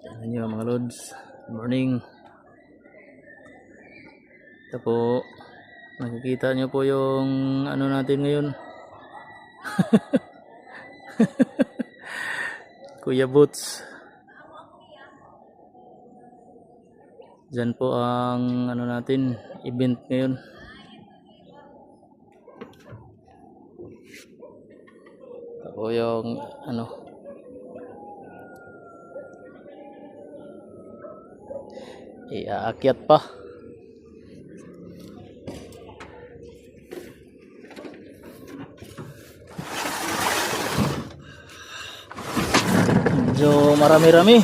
Tingnan nyo mga lods. Good morning. Ito po. Nakikita nyo po yung ano natin ngayon. Kuya Boots. Diyan po ang ano natin, event ngayon. Ito po yung ano. Iaakyat pa. Medyo marami-rami.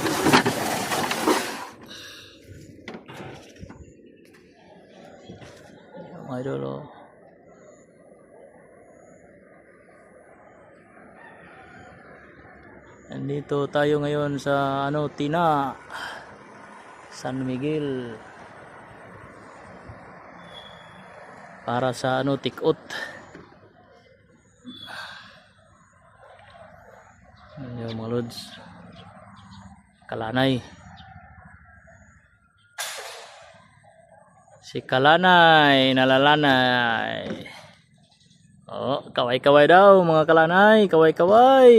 Mga idol, oh. Nandito tayo ngayon sa ano, Tina, San Miguel, para sa ano, tikot. Ayan mga lods, Kalanay. Si Kalanay, nalalanay. Oh, kaway-kaway daw mga Kalanay, kaway-kaway.